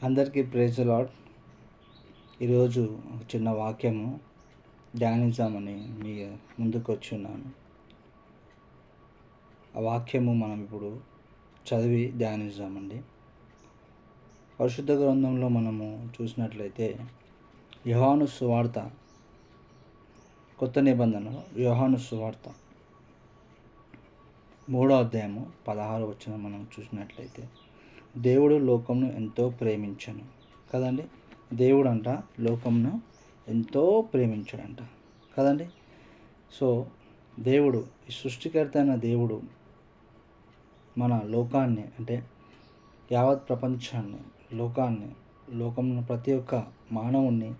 అందరికీ praise the lord. ఈరోజు ఒక చిన్న వాక్యము ధ్యానించామని మీ ముందుకు వచ్చి ఉన్నాను. ఆ వాక్యము మనం ఇప్పుడు చదివి ధ్యానించామండి. పరిశుద్ధ గ్రంథంలో మనము చూసినట్లయితే యోహాను సువార్త, కొత్త నిబంధనలో యోహాను సువార్త 3వ అధ్యాయము 16వ వచనం మనం చూసినట్లయితే, దేవుడు లోకంను ఎంతో ప్రేమించను కదండి. దేవుడు అంట లోకంను ఎంతో ప్రేమించాడంట కదండి. సో దేవుడు, ఈ సృష్టికర్త అయిన దేవుడు మన లోకాన్ని, అంటే యావత్ ప్రపంచాన్ని, లోకంలో ప్రతి ఒక్క మానవుణ్ణి,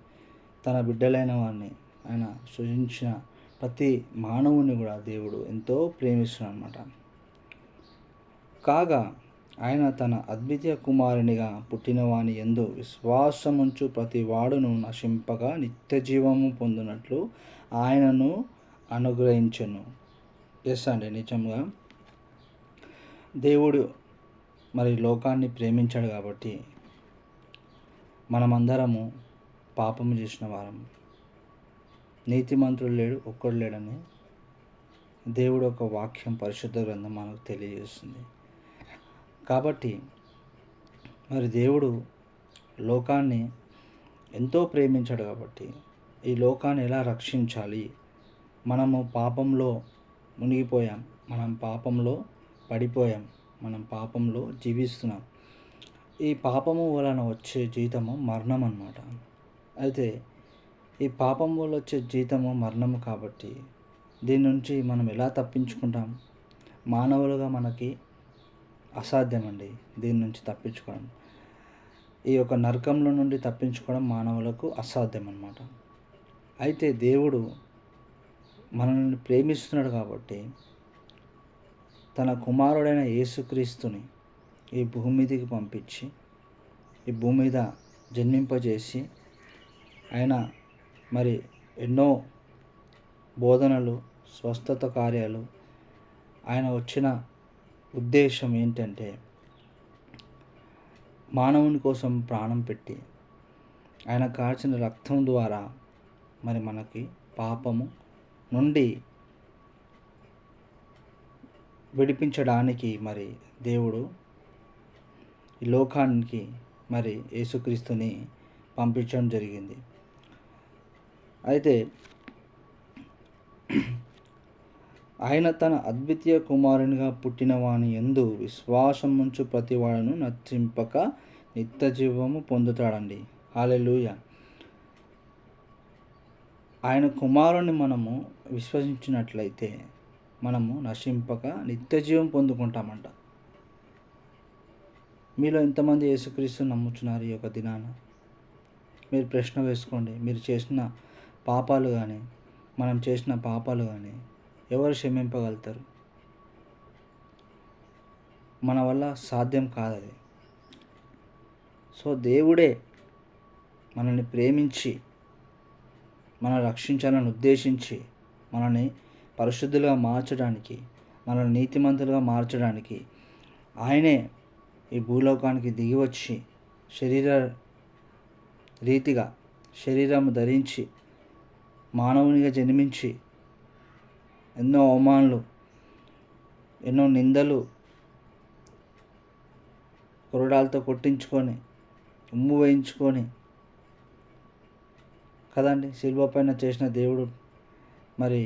తన బిడ్డలైన వారిని, ఆయన సృజించిన ప్రతి మానవుని కూడా దేవుడు ఎంతో ప్రేమిస్తున్నాడు అన్నమాట. కాగా ఆయన తన అద్వితీయ కుమారునిగా పుట్టినవాని యందు విశ్వాసముంచు ప్రతి వాడును నశింపక నిత్య జీవము పొందినట్లు ఆయనను అనుగ్రహించెను. ఎస్ అండి, నిజంగా దేవుడు మరి లోకాన్ని ప్రేమించాడు కాబట్టి మనమందరము పాపము చేసిన వారం, నీతిమంతుడు లేడు, ఒక్కడు లేడని దేవుడు ఒక వాక్యం, పరిశుద్ధ గ్రంథం మనకు తెలియజేస్తుంది. కాబట్టి మరి దేవుడు లోకాన్ని ఎంతో ప్రేమించాడు కాబట్టి ఈ లోకాన్ని ఎలా రక్షించాలి? మనము పాపంలో మునిగిపోయాం, మనం పాపంలో పడిపోయాం, మనం పాపంలో జీవిస్తున్నాం. ఈ పాపము వలన వచ్చే జీతము మరణం అన్నమాట. అయితే ఈ పాపం వల్ల వచ్చే జీతము మరణము కాబట్టి దీని నుంచి మనం ఎలా తప్పించుకుంటాం? మానవులుగా మనకి అసాధ్యం అండి దీని నుంచి తప్పించుకోవడం. ఈ యొక్క నరకంలో నుండి తప్పించుకోవడం మానవులకు అసాధ్యం అన్నమాట. అయితే దేవుడు మనల్ని ప్రేమిస్తున్నాడు కాబట్టి తన కుమారుడైన యేసుక్రీస్తుని ఈ భూమి మీదకి పంపించి, ఈ భూమి మీద జన్మింపజేసి, ఆయన మరి ఎన్నో బోధనలు, స్వస్థత కార్యాలు, ఆయన వచ్చిన ఉద్దేశం ఏంటంటే మానవుని కోసం ప్రాణం పెట్టి ఆయన కార్చిన రక్తం ద్వారా మరి మనకి పాపము నుండి విడిపించడానికి మరి దేవుడు ఈ లోకానికి మరి యేసుక్రీస్తుని పంపించడం జరిగింది. అయితే ఆయన తన అద్వితీయ కుమారునిగా పుట్టిన వాని యందు విశ్వాసముంచు ప్రతి వాడును నశింపక నిత్య జీవము పొందుతాడండి. హల్లెలూయా. ఆయన కుమారుని మనము విశ్వసించినట్లయితే మనము నశింపక నిత్య జీవం పొందుకుంటామంట. మీలో ఎంతమంది యేసుక్రీస్తుని నమ్ముచున్నారు? ఈ యొక్క దినాన మీరు ప్రశ్న వేసుకోండి. మీరు చేసిన పాపాలు కానీ, మనం చేసిన పాపాలు కానీ ఎవరు క్షమింపగలుగుతారు? మన వల్ల సాధ్యం కాదు అది. సో దేవుడే మనల్ని ప్రేమించి మనల్ని రక్షించాలని ఉద్దేశించి మనల్ని పరిశుద్ధులుగా మార్చడానికి, మనల్ని నీతిమంతులుగా మార్చడానికి ఆయనే ఈ భూలోకానికి దిగివచ్చి శరీరం ధరించి మానవునిగా జన్మించి ఎన్నో అవమానాలు, ఎన్నో నిందలు, కొరడాలతో కొట్టించుకొని, ఉమ్ము వేయించుకొని కదండి శిలువ పైన చేసిన దేవుడు మరి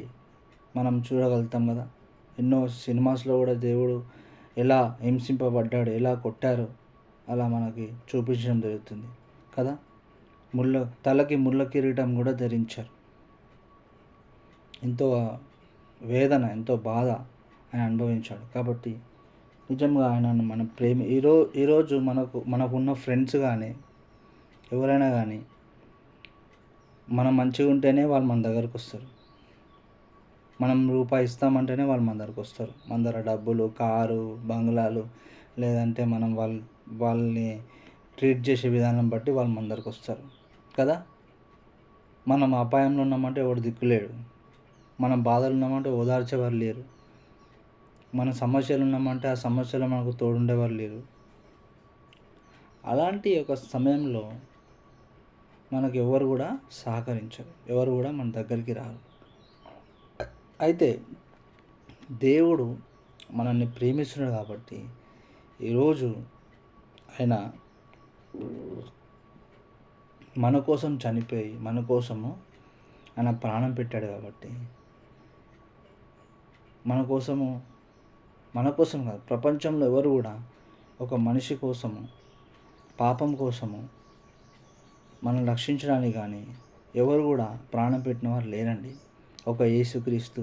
మనం చూడగలుగుతాం కదా. ఎన్నో సినిమాస్లో కూడా దేవుడు ఎలా హింసింపబడ్డాడు, ఎలా కొట్టారో అలా మనకి చూపించడం జరుగుతుంది కదా. తలకి ముళ్ళ కిరీటం కూడా ధరించారు. ఎంతో వేదన, ఎంతో బాధ ఆయన అనుభవించాడు. కాబట్టి నిజంగా ఆయనను మనం ఈరోజు మనకున్న ఫ్రెండ్స్ కానీ ఎవరైనా కానీ మనం మంచిగా ఉంటేనే వాళ్ళు మన దగ్గరకు వస్తారు. మనం రూపాయి ఇస్తామంటేనే వాళ్ళు మన దగ్గరకు వస్తారు. మన దగ్గర డబ్బులు, కారు, బంగ్లాలు, లేదంటే మనం వాళ్ళని ట్రీట్ చేసే విధానం బట్టి వాళ్ళు మన దగ్గరకు వస్తారు కదా. మనం అపాయంలో ఉన్నామంటే ఎవడు దిక్కులేడు, మనం బాధలు ఉన్నామంటే ఓదార్చేవారు లేరు, మన సమస్యలు ఉన్నామంటే ఆ సమస్యలో మనకు తోడుండేవారు లేరు. అలాంటి ఒక సమయంలో మనకు ఎవరు కూడా సహకరించరు, ఎవరు కూడా మన దగ్గరికి రారు. అయితే దేవుడు మనల్ని ప్రేమిస్తున్నాడు కాబట్టి ఈరోజు ఆయన మన కోసం చనిపోయి మన కోసము ఆయన ప్రాణం పెట్టాడు కాబట్టి మన కోసం కాదు, ప్రపంచంలో ఎవరు కూడా ఒక మనిషి కోసము, పాపం కోసము మనం రక్షించడానికి కానీ ఎవరు కూడా ప్రాణం పెట్టిన వారు లేరండి. ఒక యేసుక్రీస్తు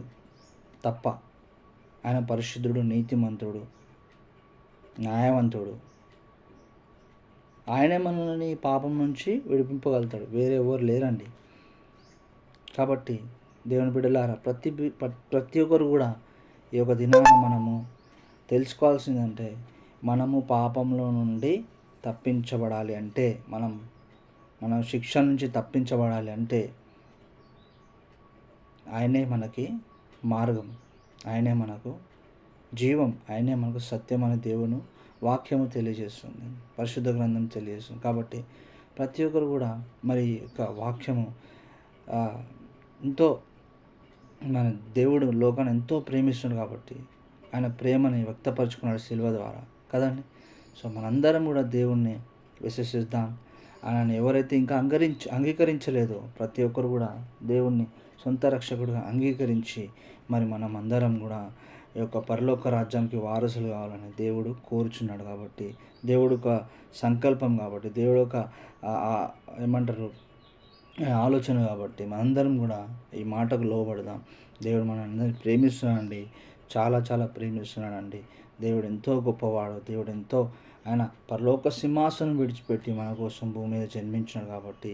తప్ప. ఆయన పరిశుద్ధుడు, నీతిమంతుడు, న్యాయవంతుడు. ఆయనే మనల్ని పాపం నుంచి విడిపింపగలుగుతాడు, వేరే ఎవరు లేరండి. కాబట్టి దేవుని బిడ్డలారా, ప్రతి ఒక్కరు కూడా ఈ యొక్క దినాన మనము తెలుసుకోవాల్సిందంటే, మనము పాపంలో నుండి తప్పించబడాలి అంటే, మన శిక్ష నుంచి తప్పించబడాలి అంటే ఆయనే మనకి మార్గం, ఆయనే మనకు జీవం, ఆయనే మనకు సత్యం అనే దేవుని వాక్యము తెలియజేస్తుంది, పరిశుద్ధ గ్రంథం తెలియజేస్తుంది. కాబట్టి ప్రతి ఒక్కరు కూడా మరి యొక్క వాక్యము ఎంతో మన దేవుడు లోకాన్ని ఎంతో ప్రేమిస్తున్నాడు కాబట్టి ఆయన ప్రేమని వ్యక్తపరచుకున్నాడు శిలువ ద్వారా కదండి. సో మనందరం కూడా దేవుణ్ణి విశ్వసిద్దాం. ఆయనని ఎవరైతే ఇంకా అంగీకరించలేదో ప్రతి ఒక్కరు కూడా దేవుణ్ణి సొంత రక్షకుడిగా అంగీకరించి మరి మనం అందరం కూడా ఈ యొక్క పరలోక రాజ్యానికి వారసులు కావాలని దేవుడు కోరుచున్నాడు. కాబట్టి దేవుడు ఒక సంకల్పం, కాబట్టి దేవుడు ఒక ఏమంటారు ఆలోచన. కాబట్టి మనందరం కూడా ఈ మాటకు లోబడదాం. దేవుడు మనందరినీ ప్రేమిస్తున్నాడండి, చాలా చాలా ప్రేమిస్తున్నాడండి. దేవుడు ఎంతో గొప్పవాడు. దేవుడు ఎంతో ఆయన పరలోక సింహాసనం విడిచిపెట్టి మన కోసం భూమి మీద జన్మించినాడు. కాబట్టి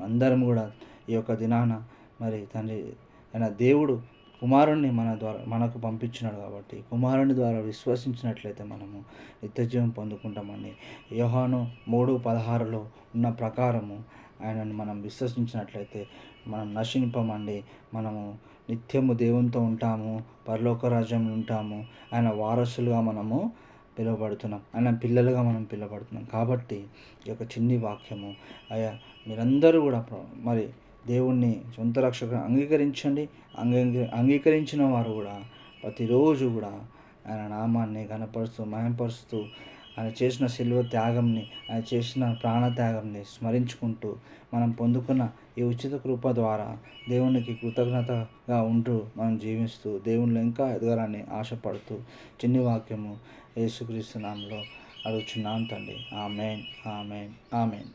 అందరం కూడా ఈ యొక్క దినాన మరి తండ్రి ఆయన దేవుడు కుమారుణ్ణి మనకు పంపించినాడు. కాబట్టి కుమారుని ద్వారా విశ్వసించినట్లయితే మనము నిత్యజీవం పొందుకుంటామని యోహాను 3:16 ఉన్న ప్రకారము ఆయనను మనం విశ్వసించినట్లయితే మనం నశింపమండి, మనము నిత్యము దేవునితో ఉంటాము, పరలోక రాజ్యంలో ఉంటాము, ఆయన వారసులుగా మనము పిలువబడుతున్నాం, ఆయన పిల్లలుగా మనం పిలువబడుతున్నాం. కాబట్టి ఈ యొక్క చిన్ని వాక్యము అయ్యా మీరందరూ కూడా మరి దేవుణ్ణి సొంత రక్షకుడు అంగీకరించండి. అంగీకరించిన వారు కూడా ప్రతిరోజు కూడా ఆయన నామాన్ని ఘనపరుస్తూ మహిమపరుస్తూ ఆయన చేసిన శిలువ త్యాగంని, ఆయన చేసిన ప్రాణత్యాగంని స్మరించుకుంటూ మనం పొందుకున్న ఈ ఉచిత కృప ద్వారా దేవునికి కృతజ్ఞతగా ఉంటూ మనం జీవిస్తూ దేవునిలో ఇంకా ఎదగాలని ఆశపడుతూ చిన్ని వాక్యము యేసుక్రీస్తు నామములో అడుగుచున్నాం తండ్రి. ఆమేన్, ఆమేన్, ఆమేన్.